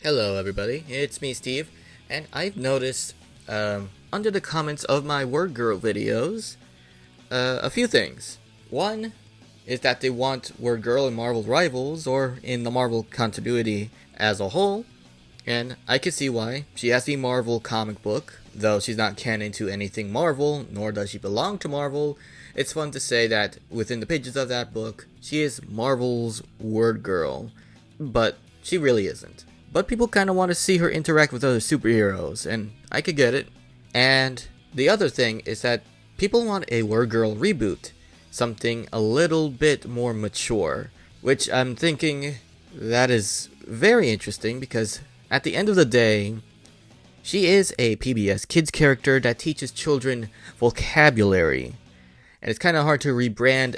Hello everybody, it's me Steve, and I've noticed under the comments of my Wordgirl videos a few things. One is that they want Wordgirl in Marvel Rivals or in the Marvel continuity as a whole, and I can see why. She has the Marvel comic book, though she's not canon to anything Marvel, nor does she belong to Marvel. It's fun to say that within the pages of that book, she is Marvel's Wordgirl, but she really isn't. But people kind of want to see her interact with other superheroes, and I could get it. And the other thing is that people want a Wordgirl reboot, something a little bit more mature, which I'm thinking that is very interesting because at the end of the day, she is a PBS Kids character that teaches children vocabulary, and it's kind of hard to rebrand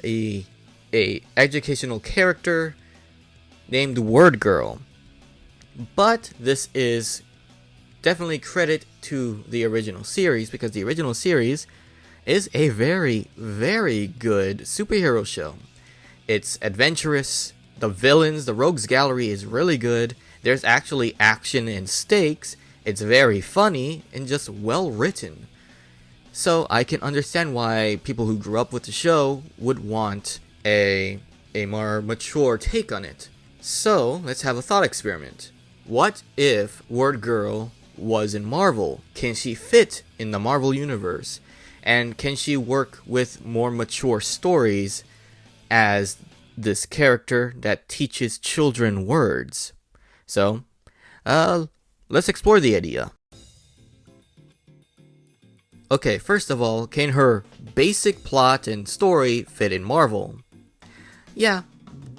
a educational character named Wordgirl. But this is definitely credit to the original series, because the original series is a very, very good superhero show. It's adventurous, the villains, the rogues gallery is really good, there's actually action and stakes, it's very funny, and just well written. So I can understand why people who grew up with the show would want a more mature take on it. So let's have a thought experiment. What if Wordgirl was in Marvel? Can she fit in the Marvel universe? And can she work with more mature stories as this character that teaches children words? So, let's explore the idea. Okay, first of all, can her basic plot and story fit in Marvel? Yeah,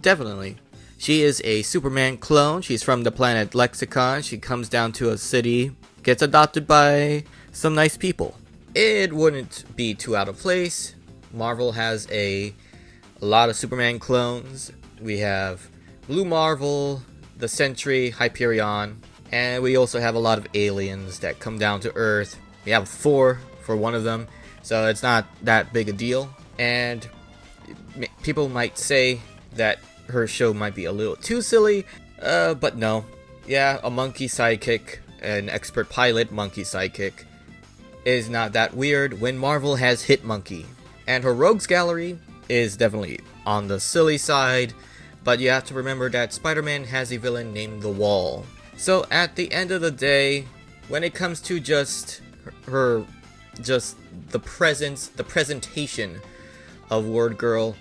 definitely. She is a Superman clone. She's from the planet Lexicon. She comes down to a city, gets adopted by some nice people. It wouldn't be too out of place. Marvel has a lot of Superman clones. We have Blue Marvel, the Sentry, Hyperion, and we also have a lot of aliens that come down to Earth. We have Thor for one of them, so it's not that big a deal. And people might say that her show might be a little too silly, but no. Yeah, a monkey sidekick, an expert pilot monkey sidekick, is not that weird when Marvel has Hit Monkey. And her rogues gallery is definitely on the silly side, but you have to remember that Spider-Man has a villain named The Wall. So at the end of the day, when it comes to just the presentation of Wordgirl,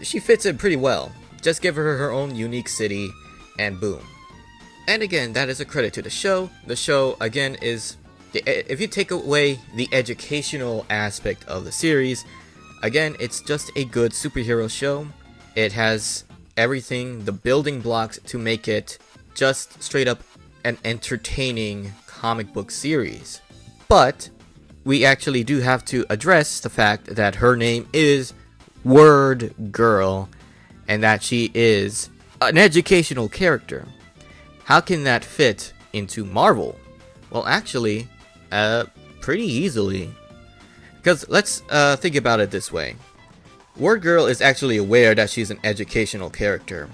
she fits in pretty well. Just give her her own unique city, and boom. And again, that is a credit to the show. The show, again, is... if you take away the educational aspect of the series, again, it's just a good superhero show. It has everything, the building blocks to make it just straight up an entertaining comic book series. But we actually do have to address the fact that her name is Wordgirl, and that she is an educational character. How can that fit into Marvel? Well, actually, pretty easily. Because let's think about it this way. Wordgirl is actually aware that she's an educational character.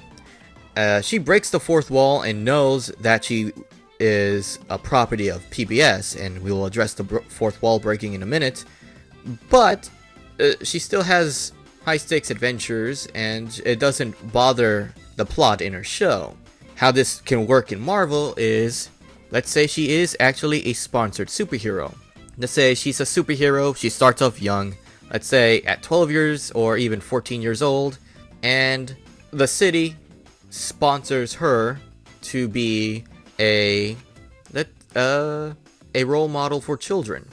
She breaks the fourth wall and knows that she is a property of PBS, and we will address the fourth wall breaking in a minute. But she still has high-stakes adventures, and it doesn't bother the plot in her show. How this can work in Marvel is, let's say she is actually a sponsored superhero. Let's say she's a superhero, she starts off young, let's say at 12 years or even 14 years old, and the city sponsors her to be a role model for children.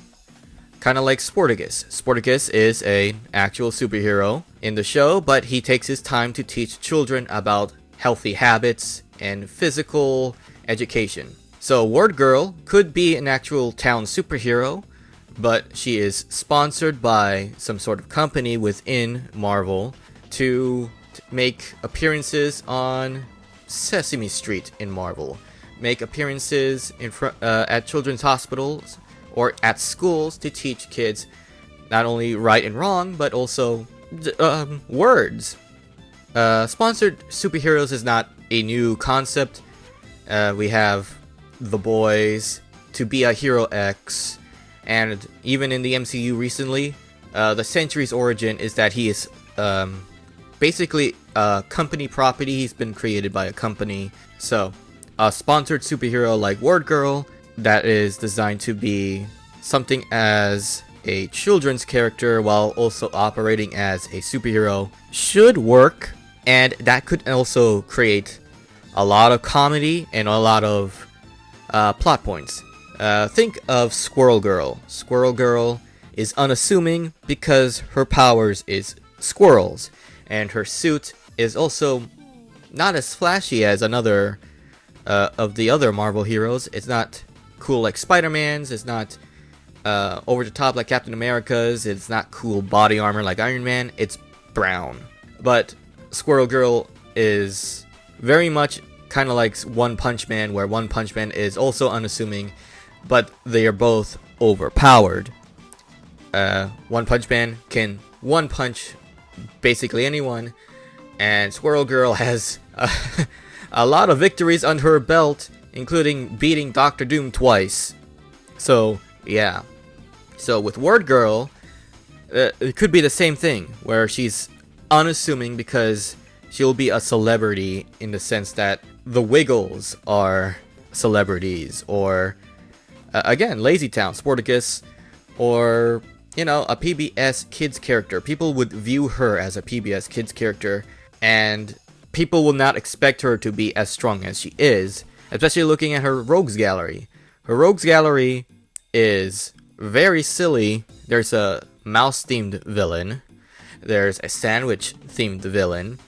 Kind of like Sporticus. Sporticus is an actual superhero in the show, but he takes his time to teach children about healthy habits and physical education. So Wordgirl could be an actual town superhero, but she is sponsored by some sort of company within Marvel to make appearances on Sesame Street in Marvel, make appearances at children's hospitals or at schools to teach kids not only right and wrong, but also words. Sponsored superheroes is not a new concept. We have The Boys, To Be a Hero X, and even in the MCU recently, the Sentry's origin is that he is basically a company property. He's been created by a company. So, a sponsored superhero like Wordgirl that is designed to be something as a children's character while also operating as a superhero should work, and that could also create a lot of comedy and a lot of plot points. Think of Squirrel Girl. Squirrel Girl is unassuming because her powers is squirrels, and her suit is also not as flashy as another of the other Marvel heroes. It's not cool like Spider-Man's, it's not over the top like Captain America's, it's not cool body armor like Iron Man, it's brown. But Squirrel Girl is very much kind of like One Punch Man, where One Punch Man is also unassuming, but they are both overpowered. One Punch Man can one punch basically anyone, and Squirrel Girl has a lot of victories under her belt, including beating Doctor Doom twice. So, yeah. So with Wordgirl, it could be the same thing, where she's unassuming because she'll be a celebrity in the sense that the Wiggles are celebrities, or again, Lazy Town, Sporticus, or you know, a PBS Kids character. People would view her as a PBS Kids character, and people will not expect her to be as strong as she is, especially looking at her Rogues Gallery. Her Rogues Gallery is very silly. There's a mouse-themed villain. There's a sandwich-themed villain.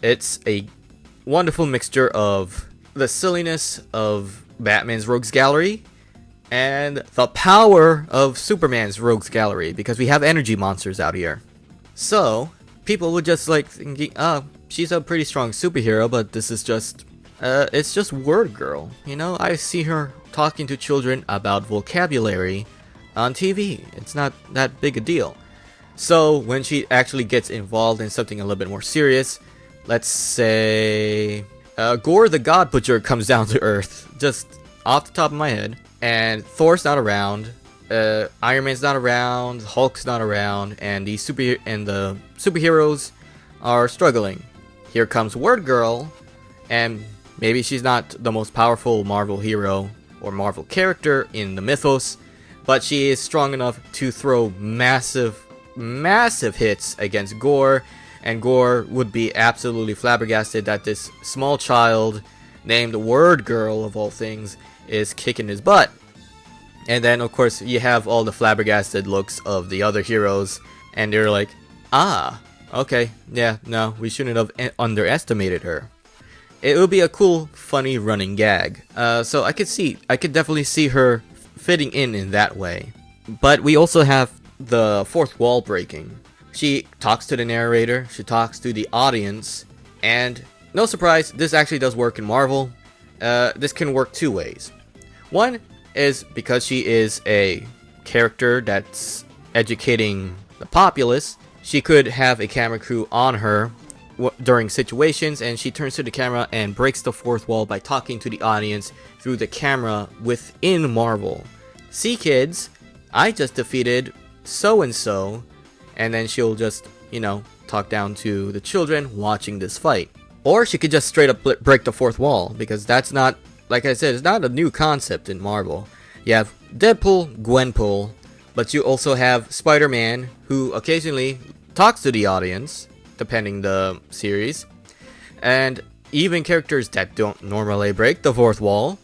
It's a wonderful mixture of the silliness of Batman's Rogues Gallery and the power of Superman's Rogues Gallery, because we have energy monsters out here. So, people would just like thinking, oh, she's a pretty strong superhero, but this is just, it's just Wordgirl. You know, I see her talking to children about vocabulary on TV. It's not that big a deal. So, when she actually gets involved in something a little bit more serious, let's say Gore the God Butcher comes down to Earth, just off the top of my head, and Thor's not around, Iron Man's not around, Hulk's not around, and the superheroes are struggling. Here comes Wordgirl, and maybe she's not the most powerful Marvel hero or Marvel character in the mythos, but she is strong enough to throw massive hits against Gore, and Gore would be absolutely flabbergasted that this small child named Wordgirl, of all things, is kicking his butt. And then, of course, you have all the flabbergasted looks of the other heroes, and they're like, ah, okay, yeah, no, we shouldn't have underestimated her. It would be a cool, funny running gag. So I could definitely see her fitting in that way. But we also have the fourth wall breaking. She talks to the narrator, she talks to the audience, and no surprise, this actually does work in Marvel. This can work two ways. One is because she is a character that's educating the populace, she could have a camera crew on her during situations, and she turns to the camera and breaks the fourth wall by talking to the audience through the camera within Marvel. See, kids, I just defeated so-and-so, and then she'll just, you know, talk down to the children watching this fight. Or she could just straight up break the fourth wall, because that's not, like I said, it's not a new concept in Marvel. You have Deadpool, Gwenpool, but you also have Spider-Man, who occasionally talks to the audience, depending the series. And even characters that don't normally break the fourth wall,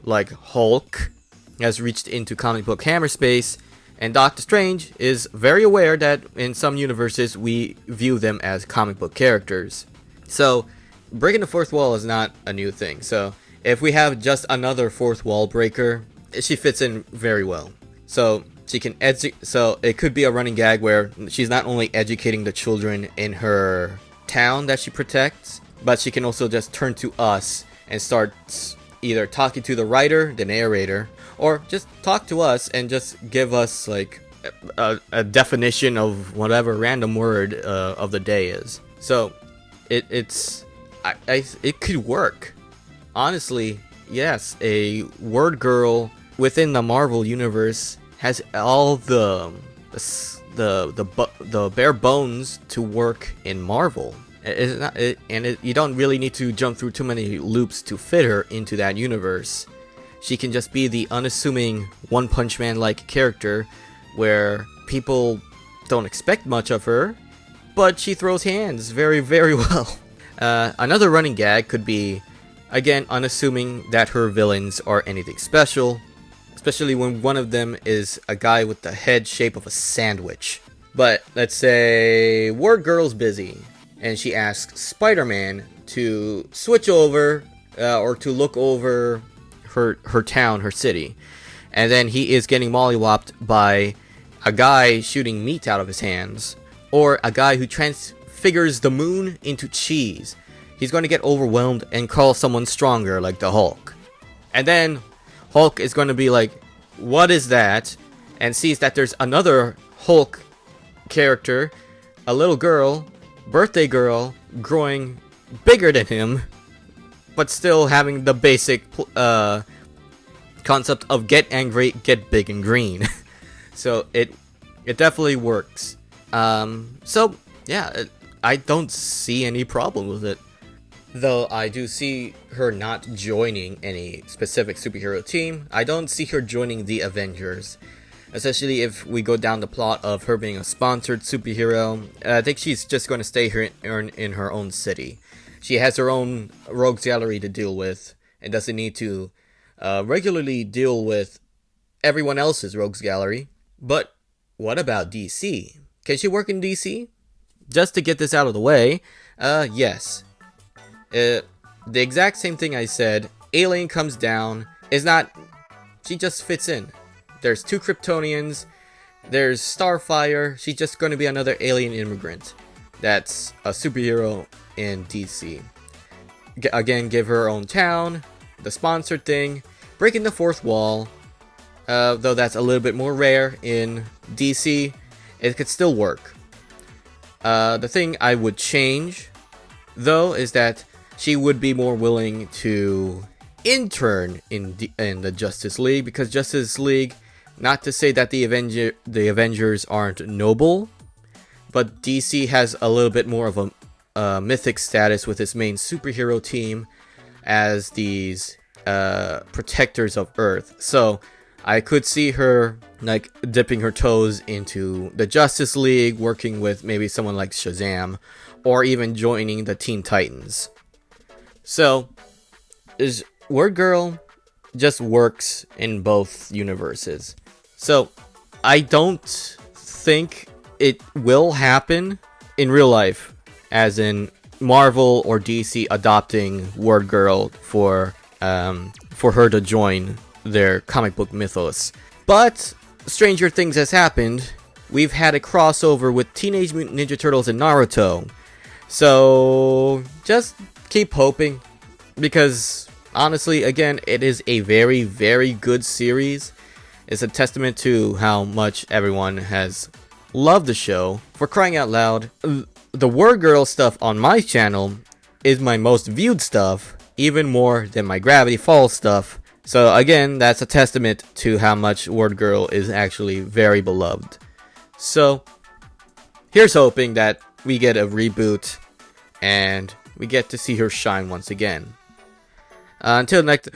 like Hulk, has reached into comic book hammerspace, and Doctor Strange is very aware that in some universes we view them as comic book characters. So, breaking the fourth wall is not a new thing. So, if we have just another fourth wall breaker, she fits in very well. So, she can so it could be a running gag where she's not only educating the children in her town that she protects, but she can also just turn to us and start either talking to the writer, the narrator, or just talk to us and just give us like a definition of whatever random word of the day is. So it could work. Honestly, yes, a word girl within the Marvel universe has all the bare bones to work in Marvel. You don't really need to jump through too many loops to fit her into that universe. She can just be the unassuming One Punch Man-like character where people don't expect much of her, but she throws hands very, very well. Another running gag could be, again, unassuming that her villains are anything special, especially when one of them is a guy with the head shape of a sandwich. But let's say Word Girl's busy, and she asks Spider-Man to switch over or to look over her town, her city, and then he is getting mollywopped by a guy shooting meat out of his hands, or a guy who transfigures the moon into cheese. He's going to get overwhelmed and call someone stronger, like the Hulk. And then Hulk is going to be like, what is that? And sees that there's another Hulk character, a little girl, birthday girl, growing bigger than him, but still having the basic concept of get angry, get big and green. So it definitely works. So yeah, I don't see any problem with it. Though I do see her not joining any specific superhero team. I don't see her joining the Avengers, especially if we go down the plot of her being a sponsored superhero. I think she's just going to stay here in her own city. She has her own rogues gallery to deal with and doesn't need to regularly deal with everyone else's rogues gallery. But what about DC? Can she work in DC? Just to get this out of the way, yes. The exact same thing I said. Alien comes down. Is not. She just fits in. There's 2 Kryptonians. There's Starfire. She's just going to be another alien immigrant. That's a superhero in DC. Again, give her own town. The sponsored thing. Breaking the 4th wall. Though that's a little bit more rare in DC. It could still work. The thing I would change, though, is that she would be more willing to intern in the Justice League, because Justice League, not to say that the Avengers aren't noble, but DC has a little bit more of a mythic status with its main superhero team as these protectors of Earth. So I could see her like dipping her toes into the Justice League, working with maybe someone like Shazam, or even joining the Teen Titans. So, Word Girl just works in both universes. So, I don't think it will happen in real life, as in Marvel or DC adopting Word Girl for her to join their comic book mythos. But stranger things has happened. We've had a crossover with Teenage Mutant Ninja Turtles and Naruto. So just keep hoping, because honestly, again, it is a very, very good series. It's a testament to how much everyone has loved the show. For crying out loud, the Word Girl stuff on my channel is my most viewed stuff, even more than my Gravity Falls stuff. So again, that's a testament to how much Word Girl is actually very beloved. So here's hoping that we get a reboot and we get to see her shine once again. Until next...